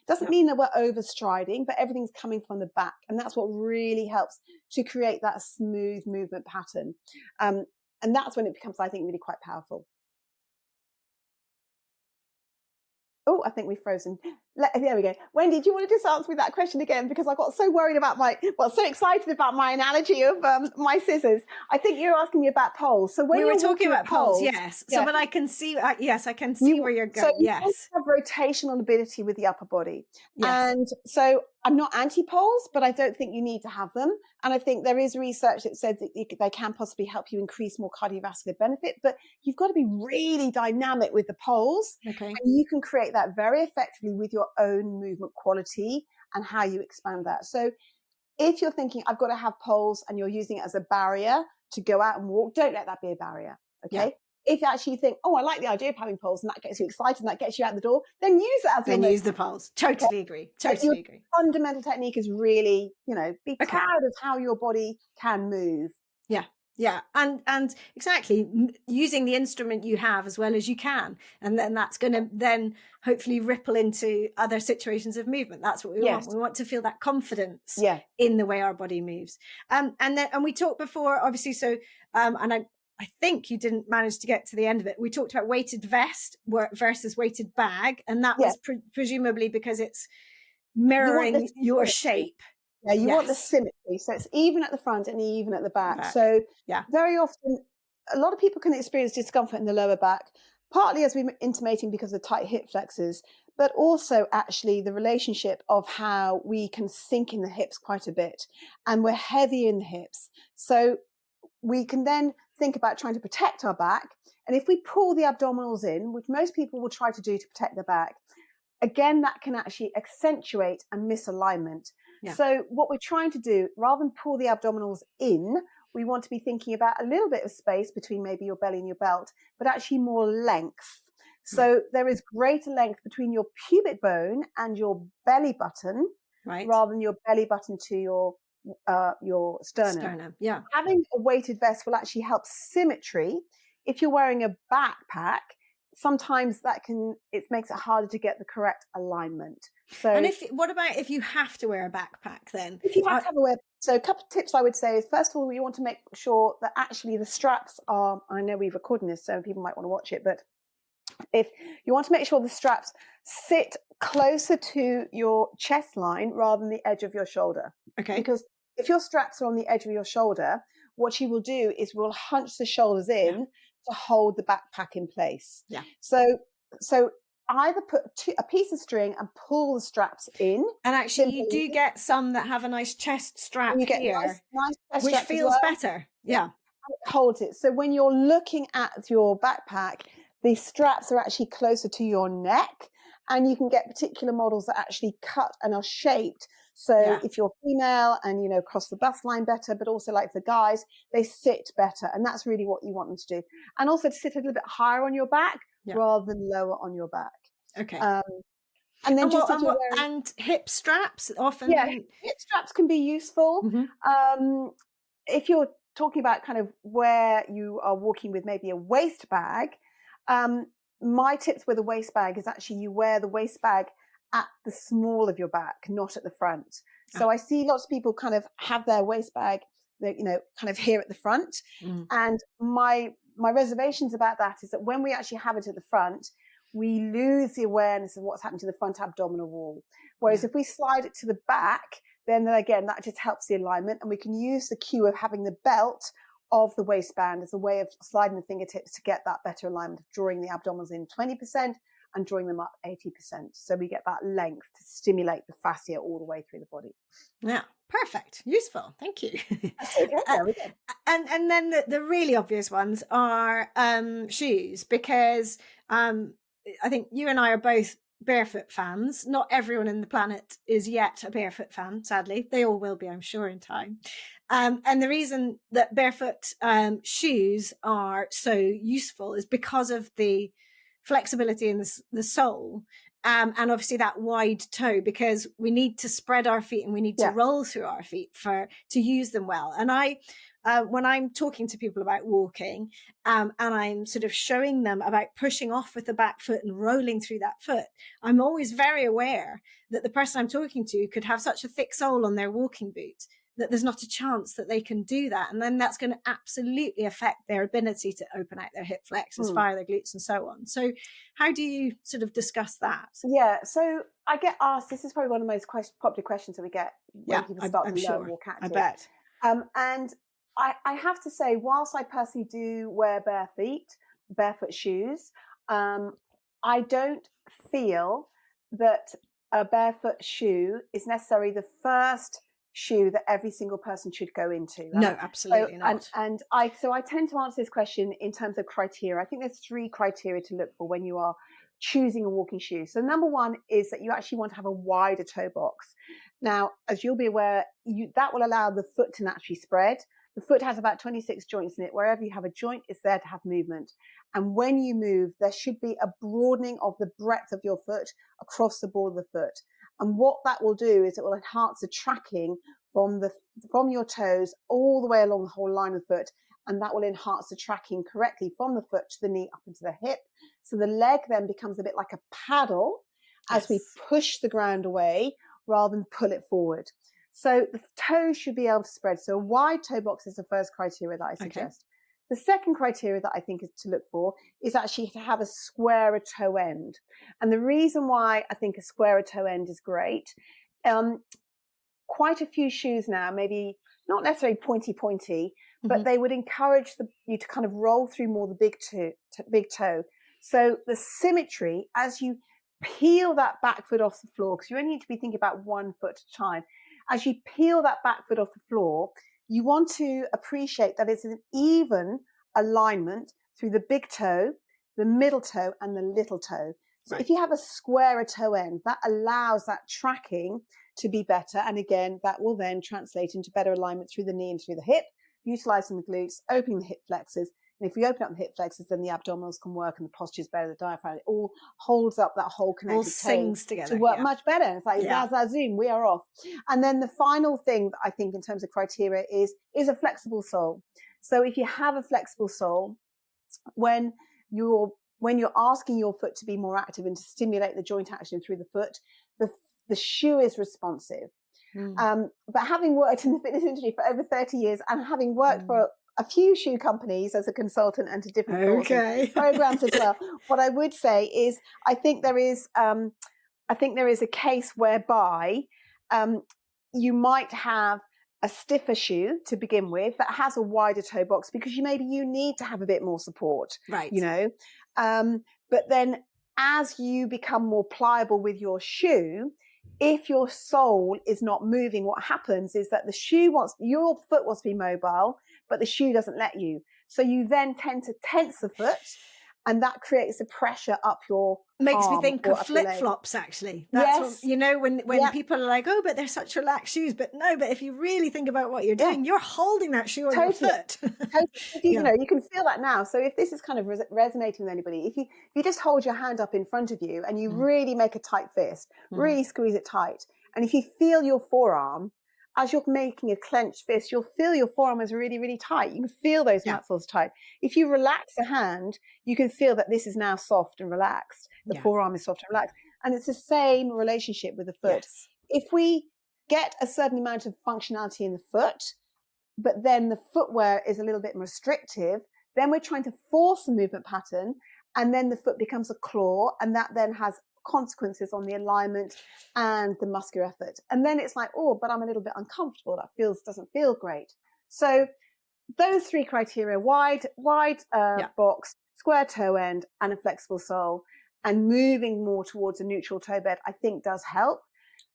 Doesn't mean that we're overstriding, but everything's coming from the back. And that's what really helps to create that smooth movement pattern. And that's when it becomes, I think, really quite powerful. Oh, I think we've frozen. There we go. Wendy, do you want to just answer me that question again? Because I got so worried about so excited about my analogy of my scissors. I think you're asking me about poles. So when we were talking about poles, yes. So, but I can see, yes, I can see where you're going. So yes. You have rotational ability with the upper body. Yes. And so I'm not anti-poles, but I don't think you need to have them. And I think there is research that says that they can possibly help you increase more cardiovascular benefit, but you've got to be really dynamic with the poles. Okay. And you can create that very effectively with your own movement quality and how you expand that. So if you're thinking, I've got to have poles, and you're using it as a barrier to go out and walk, don't let that be a barrier. Okay. Yeah. If you actually think, oh, I like the idea of having poles and that gets you excited and that gets you out the door, then use it as then use the poles. Totally agree. Totally agree. Fundamental technique is really, be proud of how your body can move. Yeah. Yeah. And exactly, using the instrument you have as well as you can. And then that's going to then hopefully ripple into other situations of movement. That's what we want. We want to feel that confidence in the way our body moves. And we talked before, obviously, so, and I think you didn't manage to get to the end of it. We talked about weighted vest versus weighted bag. And that was presumably because it's mirroring your shape. Yeah, you want the symmetry. So it's even at the front and even at the back. So very often, a lot of people can experience discomfort in the lower back, partly as we're intimating because of tight hip flexors, but also actually the relationship of how we can sink in the hips quite a bit. And we're heavy in the hips. So we can then think about trying to protect our back. And if we pull the abdominals in, which most people will try to do to protect their back, again, that can actually accentuate a misalignment. Yeah. So what we're trying to do, rather than pull the abdominals in, we want to be thinking about a little bit of space between maybe your belly and your belt, but actually more length. So there is greater length between your pubic bone and your belly button, rather than your belly button to your sternum. Yeah. Having a weighted vest will actually help symmetry. If you're wearing a backpack, sometimes it makes it harder to get the correct alignment. So, and what about if you have to wear a backpack then? If you have to wear, so a couple of tips I would say is, first of all, you want to make sure that actually the straps are, I know we're recording this, so people might want to watch it, but if you want to make sure the straps sit closer to your chest line rather than the edge of your shoulder. Okay. Because if your straps are on the edge of your shoulder, what you will do is we'll hunch the shoulders in to hold the backpack in place. Yeah. So either put a piece of string and pull the straps in. And actually, you do get some that have a nice chest strap here, nice chest which strap feels better. Yeah. It holds it. So when you're looking at your backpack, the straps are actually closer to your neck, and you can get particular models that actually cut and are shaped. So if you're female and, cross the bust line better, but also like the guys, they sit better. And that's really what you want them to do. And also to sit a little bit higher on your back rather than lower on your back. Okay. And then and hip straps often. Yeah, hip straps can be useful. Mm-hmm. If you're talking about kind of where you are walking with maybe a waist bag, my tips with a waist bag is actually you wear the waist bag at the small of your back, not at the front. So I see lots of people kind of have their waist bag, kind of here at the front. And my reservations about that is that when we actually have it at the front, we lose the awareness of what's happening to the front abdominal wall. Whereas if we slide it to the back, then again, that just helps the alignment. And we can use the cue of having the belt of the waistband as a way of sliding the fingertips to get that better alignment of drawing the abdominals in 20% and drawing them up 80%. So we get that length to stimulate the fascia all the way through the body. Yeah, perfect. Useful. Thank you. Okay, there we go. And then the really obvious ones are shoes, because I think you and I are both barefoot fans. Not everyone in the planet is yet a barefoot fan, sadly. They all will be, I'm sure, in time. And the reason that barefoot shoes are so useful is because of the flexibility in the sole, and obviously that wide toe, because we need to spread our feet and we need to roll through our feet to use them well. And when I'm talking to people about walking, and I'm sort of showing them about pushing off with the back foot and rolling through that foot, I'm always very aware that the person I'm talking to could have such a thick sole on their walking boot that there's not a chance that they can do that. And then that's going to absolutely affect their ability to open out their hip flexors, fire their glutes and so on. So how do you sort of discuss that? Yeah, so I get asked, this is probably one of the most popular questions that we get when people start to learn walk active. I bet. And I have to say, whilst I personally do wear barefoot shoes, I don't feel that a barefoot shoe is necessarily the first shoe that every single person should go into. Right? No, absolutely not. And I tend to answer this question in terms of criteria. I think there's 3 criteria to look for when you are choosing a walking shoe. So number 1 is that you actually want to have a wider toe box. Now, as you'll be aware, that will allow the foot to naturally spread. The foot has about 26 joints in it. Wherever you have a joint, it's there to have movement. And when you move, there should be a broadening of the breadth of your foot across the board of the foot. And what that will do is it will enhance the tracking from your toes all the way along the whole line of the foot. And that will enhance the tracking correctly from the foot to the knee up into the hip. So the leg then becomes a bit like a paddle as we push the ground away rather than pull it forward. So the toes should be able to spread. So a wide toe box is the first criteria that I suggest. The second criteria that I think is to look for is actually to have a squarer toe end. And the reason why I think a squarer toe end is great, quite a few shoes now, maybe not necessarily pointy, but they would encourage you to kind of roll through more the big toe. So the symmetry, as you peel that back foot off the floor, because you only need to be thinking about 1 foot at a time, as you peel that back foot off the floor, you want to appreciate that it's an even alignment through the big toe, the middle toe, and the little toe. So if you have a squarer toe end, that allows that tracking to be better. And again, that will then translate into better alignment through the knee and through the hip, utilizing the glutes, opening the hip flexors. And if we open up the hip flexors, then the abdominals can work and the posture is better, the diaphragm. It all holds up that whole connected toe together to work much better. It's like zoom, we are off. And then the final thing that I think in terms of criteria is a flexible sole. So if you have a flexible sole, when you're asking your foot to be more active and to stimulate the joint action through the foot, the shoe is responsive. But having worked in the fitness industry for over 30 years and having worked for a few shoe companies as a consultant and to different programs as well, what I would say is I think there is a case whereby you might have a stiffer shoe to begin with that has a wider toe box because you need to have a bit more support, right? But then as you become more pliable with your shoe, if your sole is not moving, what happens is that your foot wants to be mobile, but the shoe doesn't let you. So you then tend to tense the foot, and that creates a pressure up your Makes arm me think of flip-flops, actually. That's what, when people are like, oh, but they're such relaxed shoes. But no, but if you really think about what you're doing, you're holding that shoe on your foot. You can feel that now. So if this is kind of resonating with anybody, if you just hold your hand up in front of you and you really make a tight fist, really squeeze it tight. And if you feel your forearm, as you're making a clenched fist, you'll feel your forearm is really, really tight. You can feel those muscles tight. If you relax a hand, you can feel that this is now soft and relaxed. The forearm is soft and relaxed. And it's the same relationship with the foot. Yes. If we get a certain amount of functionality in the foot, but then the footwear is a little bit restrictive, then we're trying to force a movement pattern, and then the foot becomes a claw, and that then has consequences on the alignment and the muscular effort. And then it's like, oh, but I'm a little bit uncomfortable. That doesn't feel great. So those three criteria: wide box, square toe end, and a flexible sole, and moving more towards a neutral toe bed, I think does help.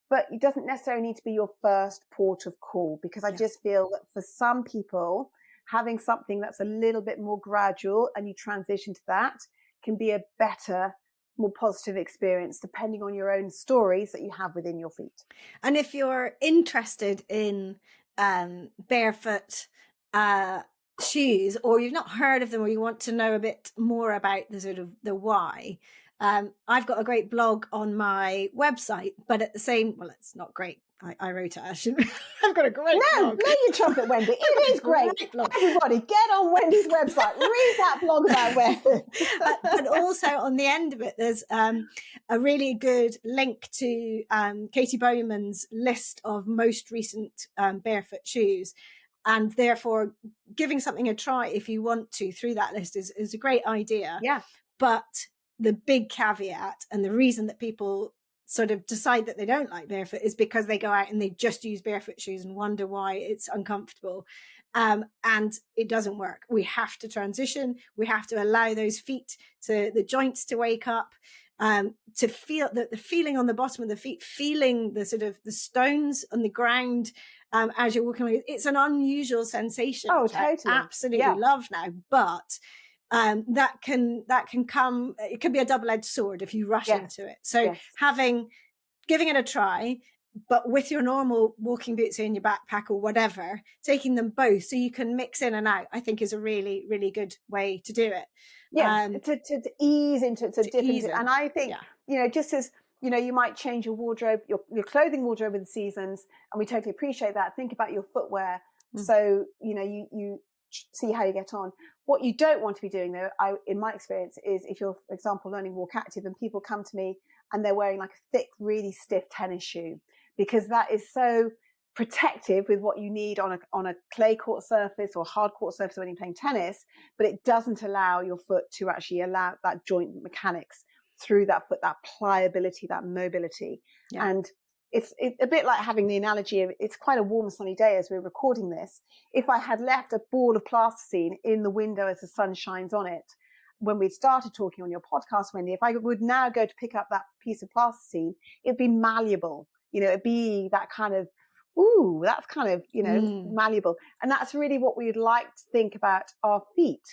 But it doesn't necessarily need to be your first port of call, because I just feel that for some people, having something that's a little bit more gradual and you transition to that can be a better, more positive experience, depending on your own stories that you have within your feet. And if you're interested in barefoot shoes, or you've not heard of them, or you want to know a bit more about the sort of the why, I've got a great blog on my website, but at the same, well, it's not great. I wrote it. I shouldn't. I've got a great blog. No, you trumpet, Wendy. It is great. Everybody, get on Wendy's website. Read that blog about barefoot. But also on the end of it, there's a really good link to Katie Bowman's list of most recent barefoot shoes. And therefore, giving something a try if you want to through that list is a great idea. Yeah. But the big caveat, and the reason that people sort of decide that they don't like barefoot, is because they go out and they just use barefoot shoes and wonder why it's uncomfortable. And it doesn't work. We have to transition. We have to allow those feet, to the joints, to wake up, to feel the feeling on the bottom of the feet, feeling the sort of the stones on the ground as you're walking. It's an unusual sensation. Oh, totally. I absolutely love now, but that can come, it can be a double-edged sword if you rush into it. So giving it a try, but with your normal walking boots in your backpack or whatever, taking them both so you can mix in and out, I think is a really, really good way to do it. To ease into it, to dip into it. And I think, just as, you might change your wardrobe, your clothing wardrobe with the seasons, and we totally appreciate that. Think about your footwear. So, you see how you get on. What you don't want to be doing, though, in my experience, is if you're, for example, learning Walk Active and people come to me and they're wearing like a thick, really stiff tennis shoe, because that is so protective with what you need on a clay court surface or hard court surface when you're playing tennis, but it doesn't allow your foot to actually allow that joint mechanics through that foot, that pliability, that mobility. And it's a bit like having the analogy of, it's quite a warm sunny day as we're recording this. If I had left a ball of plasticine in the window as the sun shines on it, when we started talking on your podcast, Wendy, if I would now go to pick up that piece of plasticine, it'd be malleable. It'd be that kind of, ooh, that's kind of, malleable. And that's really what we'd like to think about our feet,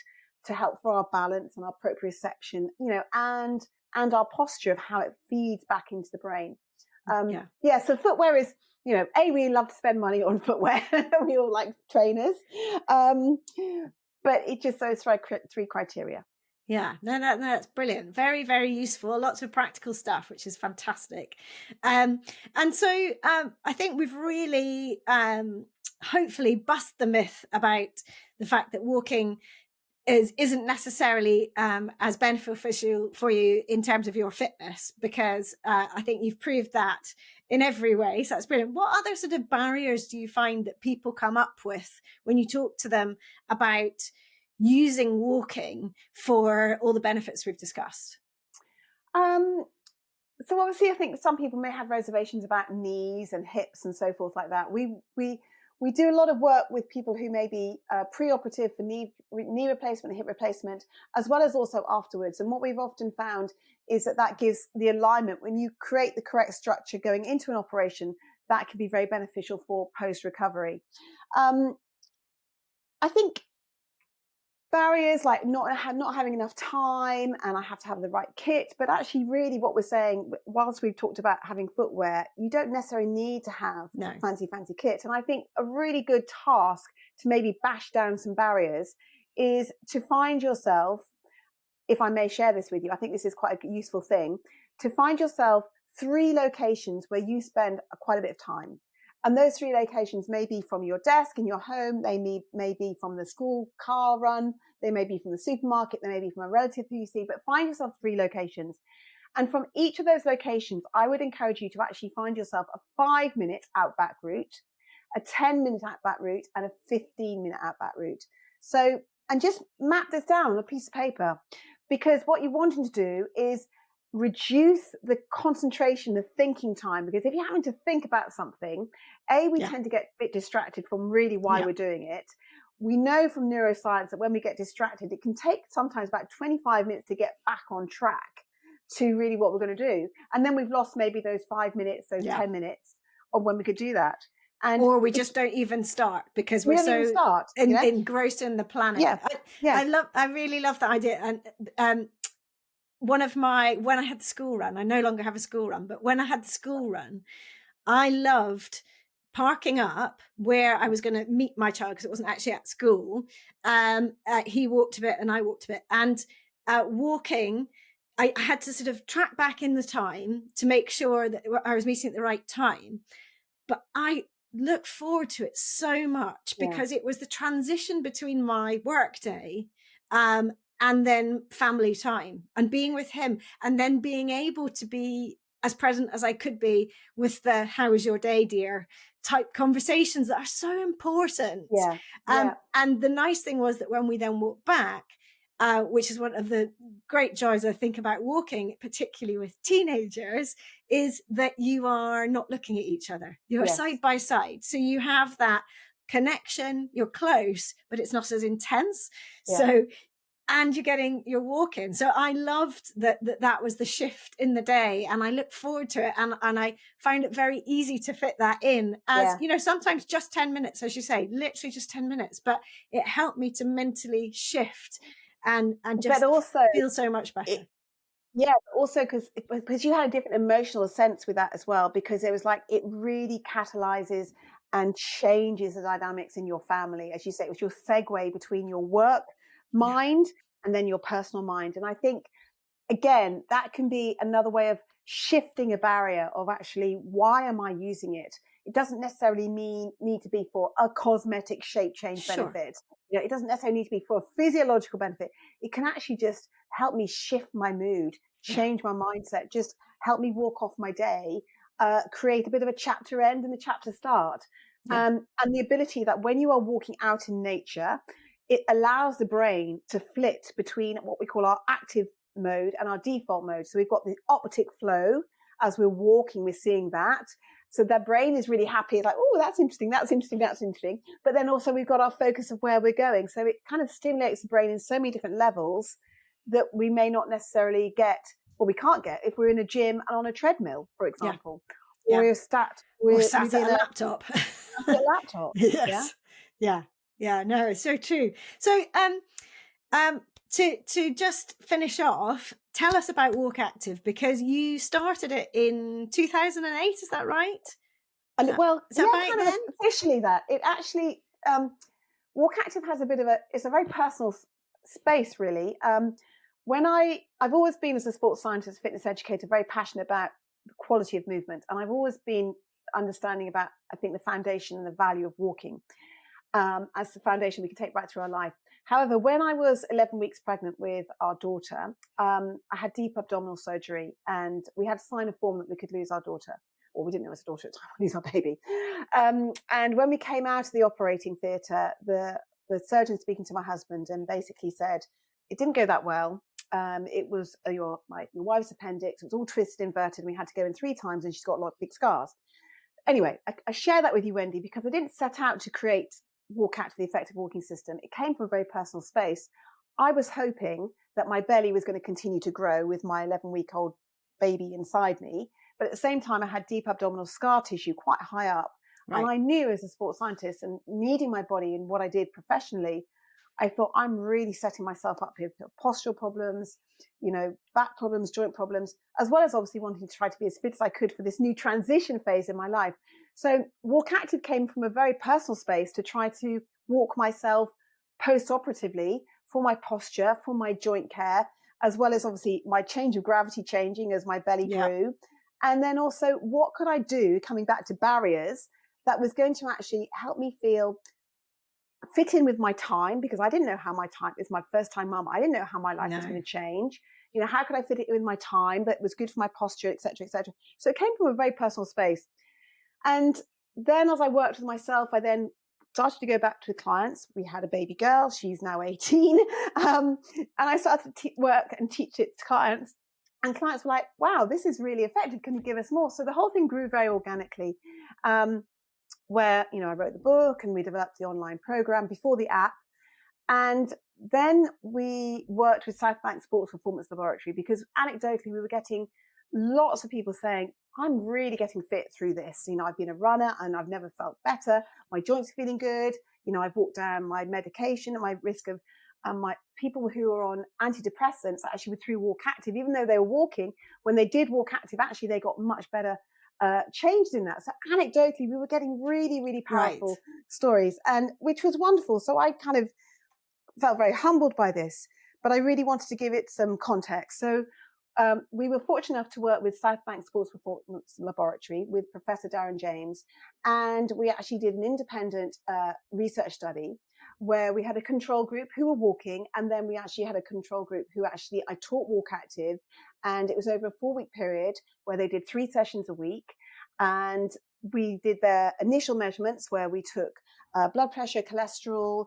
to help for our balance and our proprioception, and our posture of how it feeds back into the brain. So footwear is, we love to spend money on footwear. We all like trainers. But it just those three criteria. Yeah, no, that's brilliant. Very, very useful. Lots of practical stuff, which is fantastic. And so I think we've really hopefully bust the myth about the fact that walking isn't necessarily as beneficial for you in terms of your fitness, because I think you've proved that in every way. So that's brilliant. What other sort of barriers do you find that people come up with when you talk to them about using walking for all the benefits we've discussed? So obviously, I think some people may have reservations about knees and hips and so forth like that. We do a lot of work with people who may be preoperative for knee replacement and hip replacement, as well as also afterwards. And what we've often found is that gives the alignment. When you create the correct structure going into an operation, that can be very beneficial for post-recovery. I think barriers like not having enough time, and I have to have the right kit. But actually, really what we're saying, whilst we've talked about having footwear, you don't necessarily need to have fancy kit. And I think a really good task to maybe bash down some barriers is to find yourself, if I may share this with you, I think this is quite a useful thing, to find yourself 3 locations where you spend quite a bit of time. And those 3 locations may be from your desk in your home, they may be from the school car run, they may be from the supermarket, they may be from a relative who you see, but find yourself 3 locations. And from each of those locations, I would encourage you to actually find yourself a 5-minute outback route, a 10-minute outback route, and a 15-minute outback route. So, and just map this down on a piece of paper, because what you're wanting to do is reduce the concentration, the thinking time, because if you're having to think about something, we tend to get a bit distracted from really why we're doing it. We know from neuroscience that when we get distracted, it can take sometimes about 25 minutes to get back on track to really what we're going to do. And then we've lost maybe those 5 minutes, those 10 minutes of when we could do that. And or we just don't even start because we're so engrossed in the planning. I really love that idea. And when I had the school run, I no longer have a school run, but when I had the school run, I loved parking up where I was going to meet my child because it wasn't actually at school. He walked a bit and I walked a bit, and walking, I had to sort of track back in the time to make sure that I was meeting at the right time. But I look forward to it so much because it was the transition between my work day and then family time and being with him, and then being able to be as present as I could be with the "how was your day, dear" type conversations that are so important. And the nice thing was that when we then walked back, which is one of the great joys I think about walking, particularly with teenagers, is that you are not looking at each other. You're side by side. So you have that connection, you're close, but it's not as intense. So, and you're walking. So I loved that was the shift in the day, and I look forward to it. And I found it very easy to fit that in as, sometimes just 10 minutes, as you say, literally just 10 minutes, but it helped me to mentally shift and just also feel so much better. Also because you had a different emotional sense with that as well, because it was like it really catalyzes and changes the dynamics in your family. As you say, it was your segue between your work mind and then your personal mind. And I think, again, that can be another way of shifting a barrier of actually, why am I using it? It doesn't necessarily need to be for a cosmetic shape change benefit. It doesn't necessarily need to be for a physiological benefit. It can actually just help me shift my mood, change my mindset, just help me walk off my day, create a bit of a chapter end and a chapter start. And the ability that when you are walking out in nature, it allows the brain to flit between what we call our active mode and our default mode. So we've got the optic flow as we're walking, we're seeing that. So the brain is really happy. It's like, oh, that's interesting, that's interesting, that's interesting. But then also we've got our focus of where we're going. So it kind of stimulates the brain in so many different levels that we may not necessarily get, or we can't get if we're in a gym and on a treadmill, for example. Or we're sat at a laptop. No, it's so true. So to just finish off, tell us about Walk Active, because you started it in 2008, is that right? Is that kind of officially that. It actually, Walk Active has it's a very personal space, really. I've always been, as a sports scientist, fitness educator, very passionate about the quality of movement. And I've always been understanding about, I think, the foundation and the value of walking as the foundation we can take right through our life. However, when I was 11 weeks pregnant with our daughter, I had deep abdominal surgery, and we had to sign a form that we could lose our daughter. Or we didn't know it was a daughter at the time, lose our baby. And when we came out of the operating theatre, the surgeon speaking to my husband and basically said, it didn't go that well. It was your wife's appendix. It was all twisted, inverted. And we had to go in 3 times, and she's got a lot of big scars. Anyway, I share that with you, Wendy, because I didn't set out to create Walk Active, the effective walking system. It came from a very personal space. I was hoping that my belly was going to continue to grow with my 11-week-old baby inside me. But at the same time, I had deep abdominal scar tissue quite high up. Right. And I knew, as a sports scientist and needing my body in what I did professionally, I thought, I'm really setting myself up here for postural problems, back problems, joint problems, as well as obviously wanting to try to be as fit as I could for this new transition phase in my life. So Walk Active came from a very personal space to try to walk myself post-operatively for my posture, for my joint care, as well as obviously my change of gravity changing as my belly grew. And then also, what could I do, coming back to barriers, that was going to actually help me fit in with my time, because I didn't know how my time, it's my first time mum. I didn't know how my life was going to change. How could I fit it in with my time that was good for my posture, et cetera, et cetera. So it came from a very personal space. And then as I worked with myself, I then started to go back to clients. We had a baby girl. She's now 18. And I started to work and teach it to clients. And clients were like, wow, this is really effective. Can you give us more? So the whole thing grew very organically. Where, I wrote the book and we developed the online program before the app. And then we worked with Southbank Sports Performance Laboratory, because anecdotally we were getting lots of people saying, I'm really getting fit through this. I've been a runner and I've never felt better. My joints are feeling good. I've walked down my medication and my risk of my people who are on antidepressants actually through Walk Active, even though they were walking, when they did Walk Active, actually they got much better changed in that. So anecdotally, we were getting really, really powerful stories, and which was wonderful. So I kind of felt very humbled by this, but I really wanted to give it some context. So we were fortunate enough to work with Southbank Sports Performance Laboratory with Professor Darren James, and we actually did an independent research study where we had a control group who were walking, and then we actually had a control group who I taught Walk Active, and it was over a 4-week period where they did 3 sessions a week. And we did their initial measurements where we took blood pressure, cholesterol,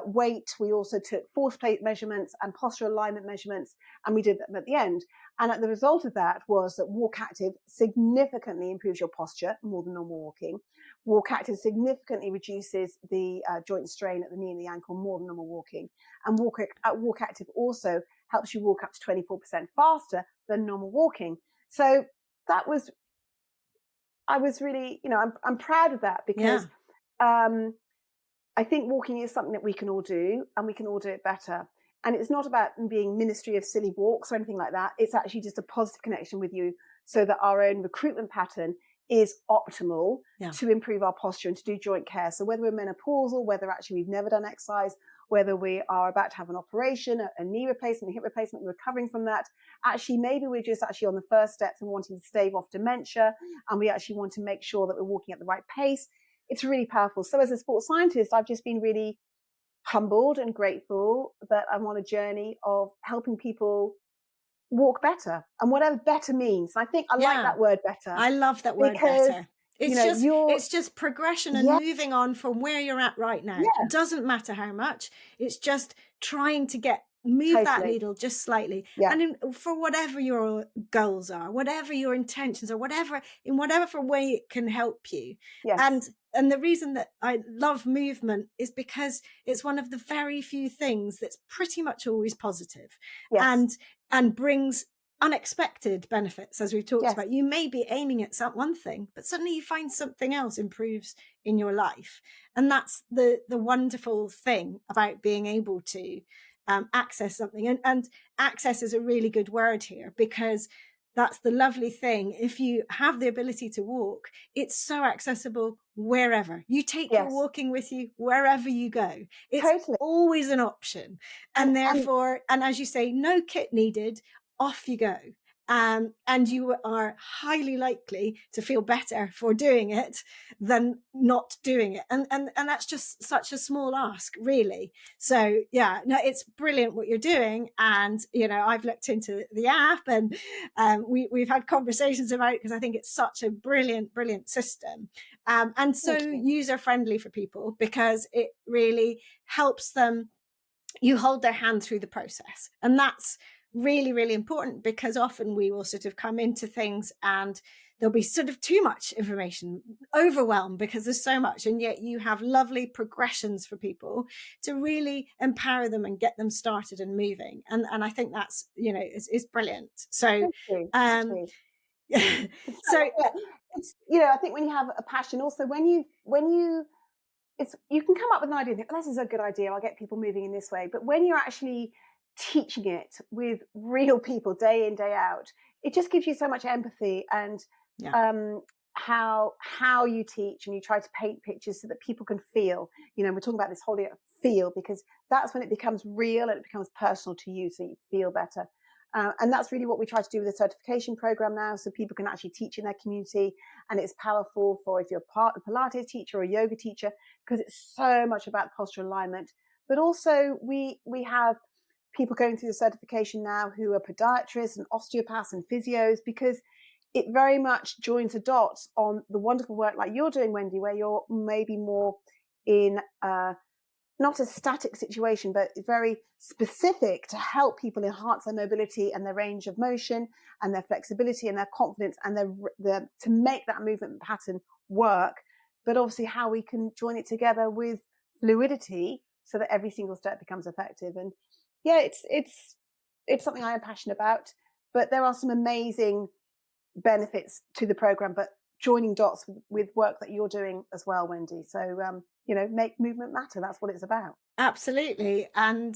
weight. We also took force plate measurements and postural alignment measurements, and we did them at the end. And the result of that was that Walk Active significantly improves your posture more than normal walking. Walk Active significantly reduces the joint strain at the knee and the ankle more than normal walking. And Walk Active also helps you walk up to 24% faster than normal walking. So that was, I was really, I'm proud of that, because I think walking is something that we can all do, and we can all do it better. And it's not about being ministry of silly walks or anything like that. It's actually just a positive connection with you, so that our own recruitment pattern is optimal to improve our posture and to do joint care. So whether we're menopausal, whether actually we've never done exercise, whether we are about to have an operation, a knee replacement, a hip replacement, we're recovering from that. Actually, maybe we're just actually on the first steps and wanting to stave off dementia, and we actually want to make sure that we're walking at the right pace. It's really powerful. So as a sports scientist, I've just been really humbled and grateful that I'm on a journey of helping people walk better, and whatever better means. I think I like that word better. I love that word better. It's just progression and moving on from where you're at right now. It doesn't matter how much. It's just trying to move that needle just slightly. And for whatever your goals are, whatever your intentions are, in whatever way it can help you. And the reason that I love movement is because it's one of the very few things that's pretty much always positive and brings unexpected benefits, as we've talked about. You may be aiming at one thing, but suddenly you find something else improves in your life. And that's the wonderful thing about being able to access something. And access is a really good word here, because that's the lovely thing. If you have the ability to walk, it's so accessible wherever. You take your walking with you wherever you go. It's always an option. And therefore, and as you say, no kit needed, off you go. And you are highly likely to feel better for doing it than not doing it. And that's just such a small ask, really. So it's brilliant what you're doing. And, I've looked into the app, and we've had conversations about it, because I think it's such a brilliant system. And so user-friendly for people, because it really helps them. You hold their hand through the process. And that's really, really important, because often we will sort of come into things and there'll be sort of too much information, overwhelmed, because there's so much. And yet you have lovely progressions for people to really empower them and get them started and moving. And I think that's, is brilliant. So, so it's, I think when you have a passion, also when you you can come up with an idea and think, this is a good idea, I'll get people moving in this way. But when you're actually teaching it with real people day in, day out, it just gives you so much empathy, and how you teach, and you try to paint pictures so that people can feel, we're talking about this whole feel, because that's when it becomes real and it becomes personal to you, so you feel better. And that's really what we try to do with the certification program now, so people can actually teach in their community. And it's powerful for if you're a Pilates teacher or a yoga teacher, because it's so much about postural alignment. But also we have people going through the certification now who are podiatrists and osteopaths and physios, because it very much joins the dots on the wonderful work like you're doing, Wendy, where you're maybe more in not a static situation, but very specific to help people enhance their mobility and their range of motion and their flexibility and their confidence and their to make that movement pattern work. But obviously how we can join it together with fluidity so that every single step becomes effective. And yeah, it's something I am passionate about, but there are some amazing benefits to the program, but joining dots with work that you're doing as well, Wendy. So, make movement matter. That's what it's about. Absolutely. And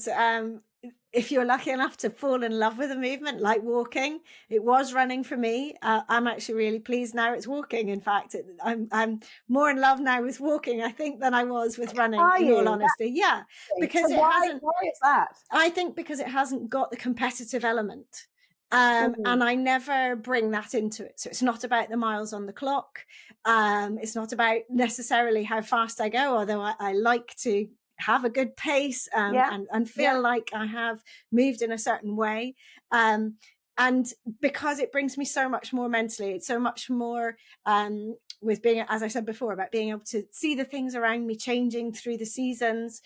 if you're lucky enough to fall in love with a movement like walking, it was running for me. I'm actually really pleased now it's walking. In fact, I'm more in love now with walking, I think, than I was with running, all honesty. Yeah, because so why is that? I think because it hasn't got the competitive element. And I never bring that into it. So it's not about the miles on the clock. It's not about necessarily how fast I go, although I like to have a good pace and feel like I have moved in a certain way. And because it brings me so much more mentally, it's so much more with being, as I said before, about being able to see the things around me changing through the seasons.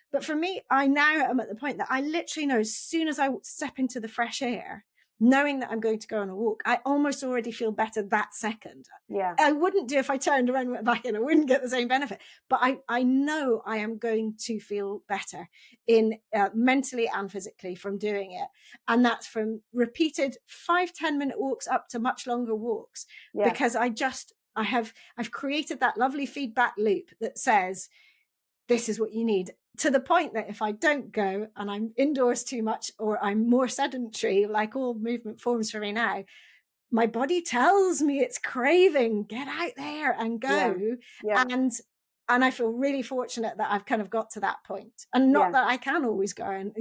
But for me, I now am at the point that I literally know as soon as I step into the fresh air, knowing that I'm going to go on a walk, I almost already feel better that second. Yeah. I wouldn't do if I turned around and went back in. I wouldn't get the same benefit. But I know I am going to feel better in mentally and physically from doing it. And that's from repeated 5-10 minute walks up to much longer walks. Yeah. Because I've created that lovely feedback loop that says, this is what you need. To the point that if I don't go and I'm indoors too much or I'm more sedentary, like all movement forms for me now, my body tells me it's craving, get out there and go. Yeah. And I feel really fortunate that I've kind of got to that point. And not that I can always go. And,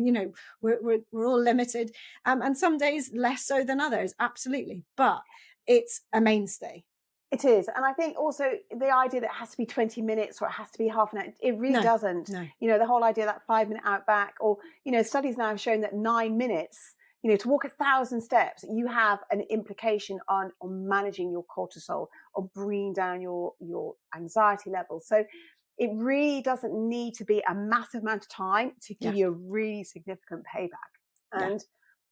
we're all limited. And some days less so than others. Absolutely. But it's a mainstay. It is. And I think also the idea that it has to be 20 minutes or it has to be half an hour, it really doesn't. No. The whole idea that 5 minute out back, or, studies now have shown that 9 minutes, to walk 1,000 steps, you have an implication on managing your cortisol, or bringing down your anxiety levels. So it really doesn't need to be a massive amount of time to give you a really significant payback. And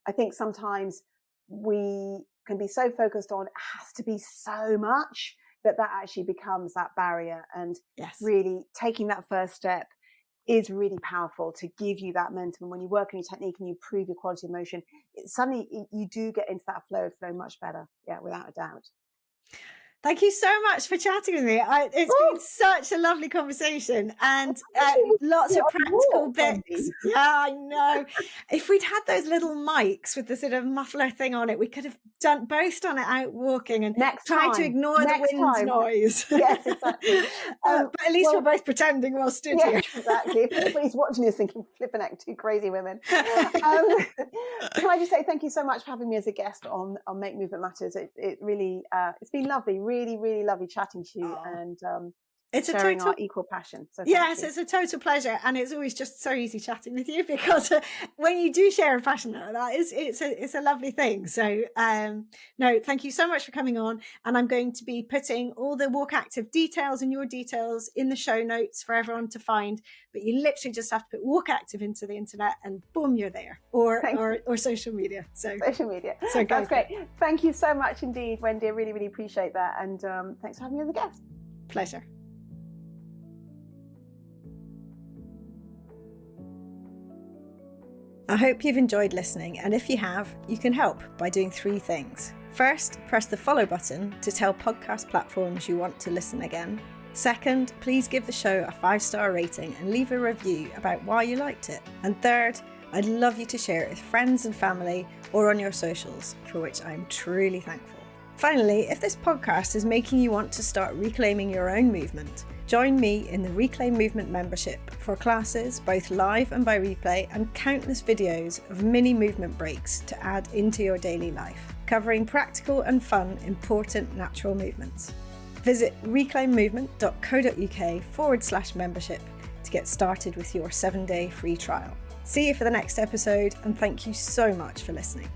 I think sometimes we can be so focused on it has to be so much that actually becomes that barrier. And really taking that first step is really powerful to give you that momentum. When you work on your technique and you improve your quality of motion, suddenly you do get into that flow much better. Yeah, without a doubt. Thank you so much for chatting with me. It's been such a lovely conversation and lots of practical bits. Yeah, I know. If we'd had those little mics with the sort of muffler thing on it, we could have done it out walking and tried to ignore the wind noise. Yes, exactly. But at least we're both pretending while stood here. Exactly. If anybody's watching this thinking, flipping out, two crazy women. Can I just say thank you so much for having me as a guest on Make Movement Matters. It really, it's been lovely. Really, really lovely chatting to you and it's sharing our equal passion. So yes, it's a total pleasure, and it's always just so easy chatting with you because when you do share a passion like that, it's a lovely thing. So no, thank you so much for coming on, and I'm going to be putting all the Walk Active details and your details in the show notes for everyone to find. But you literally just have to put Walk Active into the internet, and boom, you're there. Or social media. So social media. So that's great. Thank you so much indeed, Wendy. I really, really appreciate that, and thanks for having me as a guest. Pleasure. I hope you've enjoyed listening, and if you have, you can help by doing 3 things. First, press the follow button to tell podcast platforms you want to listen again. Second, please give the show a 5-star rating and leave a review about why you liked it. And third, I'd love you to share it with friends and family or on your socials, for which I'm truly thankful. Finally, if this podcast is making you want to start reclaiming your own movement, join me in the Reclaim Movement membership for classes, both live and by replay, and countless videos of mini movement breaks to add into your daily life, covering practical and fun, important natural movements. Visit reclaimmovement.co.uk/membership to get started with your 7-day free trial. See you for the next episode, and thank you so much for listening.